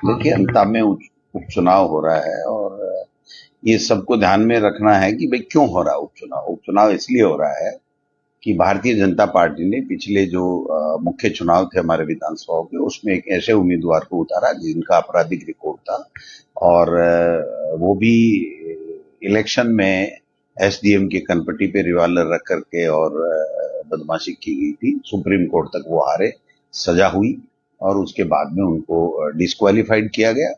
देखिए, अंताब में उपचुनाव हो रहा है और ये सबको ध्यान में रखना है कि भाई क्यों हो रहा है उपचुनाव। उपचुनाव इसलिए हो रहा है कि भारतीय जनता पार्टी ने पिछले जो मुख्य चुनाव थे हमारे विधानसभाओं के, उसमें एक ऐसे उम्मीदवार को उतारा जिनका आपराधिक रिकॉर्ड था और वो भी इलेक्शन में एसडीएम के कनपट्टी पे रिवाल्वर रख करके और बदमाशी की गई थी। सुप्रीम कोर्ट तक वो हारे, सजा हुई और उसके बाद में उनको डिस्क्वालीफाइड किया गया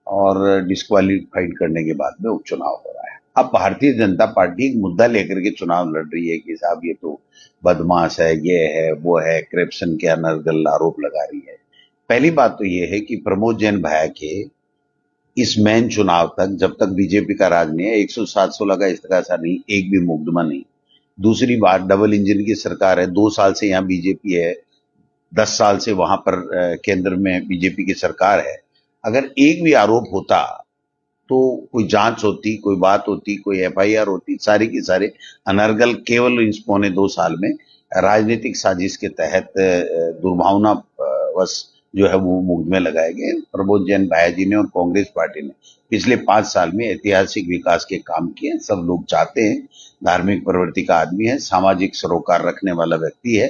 और डिस्क्वालीफाइड करने के बाद में उपचुनाव हो रहा है। अब भारतीय जनता पार्टी एक मुद्दा लेकर के चुनाव लड़ रही है कि साहब ये तो बदमाश है, ये है, वो है, करप्शन के अनर्गल आरोप लगा रही है। पहली बात तो ये है कि प्रमोद जैन भाया के इस मेन चुनाव तक, जब तक बीजेपी का राज नहीं है, 107-16 का इस तरह सा नहीं, एक भी मुकदमा नहीं। दूसरी बात, डबल इंजन की सरकार है, 2 साल से यहाँ बीजेपी है, 10 साल से वहां पर केंद्र में बीजेपी की सरकार है। अगर एक भी आरोप होता तो कोई जांच होती, कोई बात होती, कोई एफआईआर होती, सारी की सारे अनर्गल केवल इस 2.25 साल में राजनीतिक साजिश के तहत दुर्भावना वश जो है वो मुकदमे लगाए गए। प्रमोद जैन भाया जी ने और कांग्रेस पार्टी ने पिछले 5 साल में ऐतिहासिक विकास के काम किए, सब लोग चाहते हैं। धार्मिक प्रवृत्ति का आदमी है, सामाजिक सरोकार रखने वाला व्यक्ति है।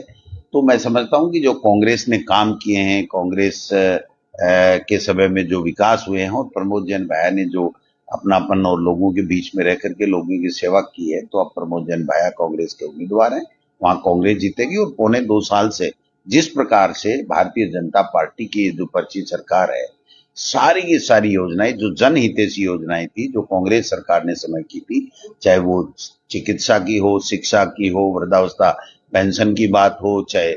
तो मैं समझता हूं कि जो कांग्रेस ने काम किए हैं, कांग्रेस के समय में जो विकास हुए हैं और प्रमोद जैन भाया ने जो अपनापन और लोगों के बीच में रह करके लोगों की सेवा की है, तो अब प्रमोद जैन भाया कांग्रेस के उम्मीदवार हैं। वहां कांग्रेस जीतेगी और 2.25 साल से जिस प्रकार से भारतीय जनता पार्टी की जो पर्ची सरकार है, सारी की सारी योजनाएं जो जनहितैषी योजनाएं थी, जो कांग्रेस सरकार ने समय की थी, चाहे वो चिकित्सा की हो, शिक्षा की हो, वृद्धावस्था पेंशन की बात हो, चाहे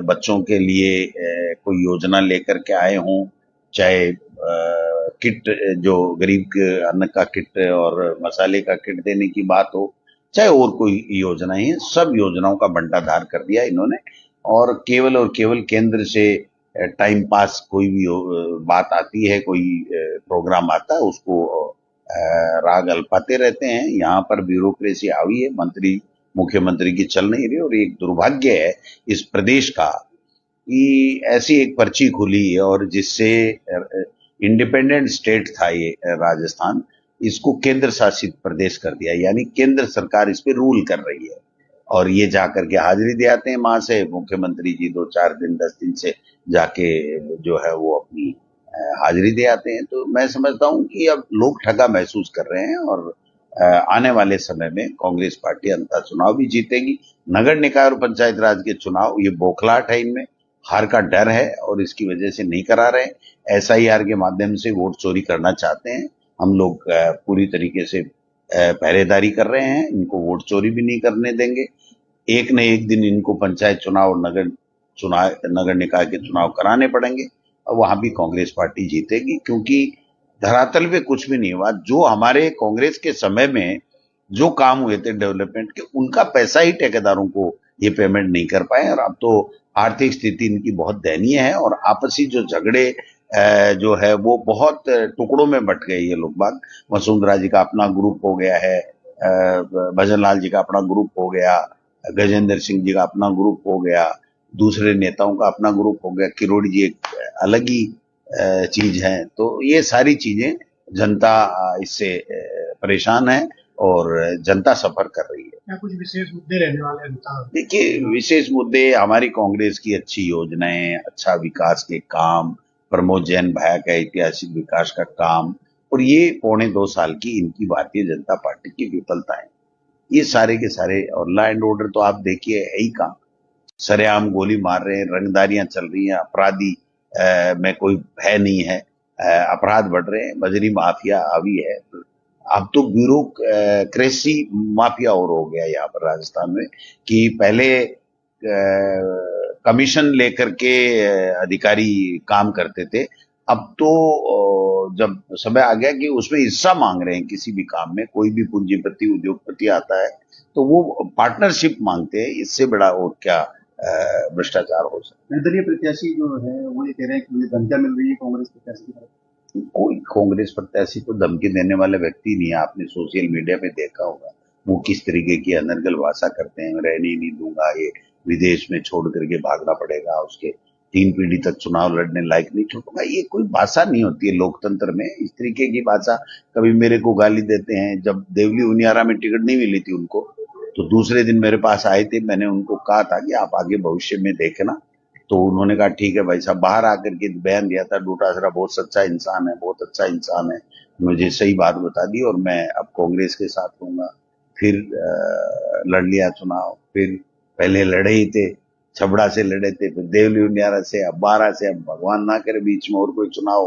बच्चों के लिए कोई योजना लेकर के आए हों, चाहे किट, जो गरीब के अन्न का किट और मसाले का किट देने की बात हो, चाहे और कोई योजनाएं हैं, सब योजनाओं का बंटाधार कर दिया इन्होंने। और केवल केंद्र से टाइम पास कोई भी बात आती है, कोई प्रोग्राम आता है, उसको राग अल्पाते रहते हैं। यहाँ पर ब्यूरोक्रेसी हावी है, मंत्री मुख्यमंत्री की चल नहीं रही और एक दुर्भाग्य है इस प्रदेश का कि ऐसी एक पर्ची खुली है और जिससे इंडिपेंडेंट स्टेट था ये राजस्थान, इसको केंद्र शासित प्रदेश कर दिया, यानी केंद्र सरकार इस पे रूल कर रही है। और ये जाकर के हाजिरी दे आते हैं वहां से मुख्यमंत्री जी, 2-4 दिन 10 दिन से जाके जो है वो अपनी हाजिरी दे आते हैं। तो मैं समझता हूं कि अब लोग ठगा महसूस कर रहे हैं और आने वाले समय में कांग्रेस पार्टी अंततः चुनाव भी जीतेगी। नगर निकाय और पंचायत राज के चुनाव, ये बौखलाहट है, इनमें हार का डर है और इसकी वजह से नहीं करा रहे। एसआईआर के माध्यम से वोट चोरी करना चाहते हैं। हम लोग पूरी तरीके से पहरेदारी कर रहे हैं, इनको वोट चोरी भी नहीं करने देंगे। एक न एक दिन इनको पंचायत चुनाव और नगर निकाय के चुनाव कराने पड़ेंगे और वहां भी कांग्रेस पार्टी जीतेगी, क्योंकि धरातल पे कुछ भी नहीं हुआ। जो हमारे कांग्रेस के समय में जो काम हुए थे डेवलपमेंट के, उनका पैसा ही ठेकेदारों को ये पेमेंट नहीं कर पाए और अब तो आर्थिक स्थिति इनकी बहुत दयनीय है और आपसी जो झगड़े जो है वो बहुत टुकड़ों में बट गए ये लोग बाग। वसुंधरा जी का अपना ग्रुप हो गया है, भजन लाल जी का अपना ग्रुप हो गया, गजेंद्र सिंह जी का अपना ग्रुप हो गया, दूसरे नेताओं का अपना ग्रुप हो गया, किरोड़ी जी एक अलग ही चीज है। तो ये सारी चीजें जनता इससे परेशान है और जनता सफर कर रही है। क्या कुछ विशेष मुद्दे रहने वाले हैं? देखिए, विशेष मुद्दे हमारी कांग्रेस की अच्छी योजनाएं, अच्छा विकास के काम, प्रमोद जैन भाया का ऐतिहासिक विकास का काम और ये 2.25 साल की इनकी भारतीय जनता पार्टी की विफलताएं, ये सारे के सारे। और लॉ एंड ऑर्डर तो आप देखिए है ही कहाँ, सरेआम गोली मार रहे हैं, रंगदारियां चल रही हैं, अपराधी में कोई भय नहीं है, अपराध बढ़ रहे हैं, बजरी माफिया हावी है। अब तो ब्यूरोक्रेसी माफिया और हो गया यहाँ पर राजस्थान में कि पहले कमीशन लेकर के अधिकारी काम करते थे, अब तो जब समय आ गया कि उसमें हिस्सा मांग रहे हैं, किसी भी काम में कोई भी पूंजीपति उद्योगपति आता है तो वो पार्टनरशिप मांगते हैं। इससे बड़ा और क्या भ्रष्टाचार हो सकता है। निर्दलीय प्रत्याशी जो है वो ये कह रहे हैं कि मुझे धमकियां मिल रही है कांग्रेस प्रत्याशी की तरफ। कोई कांग्रेस प्रत्याशी को धमकी देने वाला व्यक्ति नहीं है। आपने सोशल मीडिया पे देखा होगा वो किस तरीके की अनर्गल भाषा करते हैं, रहने नहीं दूंगा, ये विदेश में छोड़ करके भागना पड़ेगा, उसके 3 पीढ़ी तक चुनाव लड़ने लायक नहीं छोड़ूंगा, ये कोई भाषा नहीं होती है लोकतंत्र में। इस तरीके की भाषा, कभी मेरे को गाली देते हैं। जब देवली उनियारा में टिकट नहीं मिली थी उनको, तो दूसरे दिन मेरे पास आए थे, मैंने उनको कहा था कि आप आगे भविष्य में देखना, तो उन्होंने कहा ठीक है भाई साहब। बाहर आकर के बयान दिया था, डोटासरा बहुत सच्चा इंसान है, बहुत अच्छा इंसान है, मुझे सही बात बता दी और मैं अब कांग्रेस के साथ रहूंगा। फिर लड़ लिया चुनाव, फिर पहले लड़े ही थे, छबड़ा से लड़े थे, फिर देवली उनियारा से, अब बारा से, अब भगवान ना करे बीच में और कोई चुनाव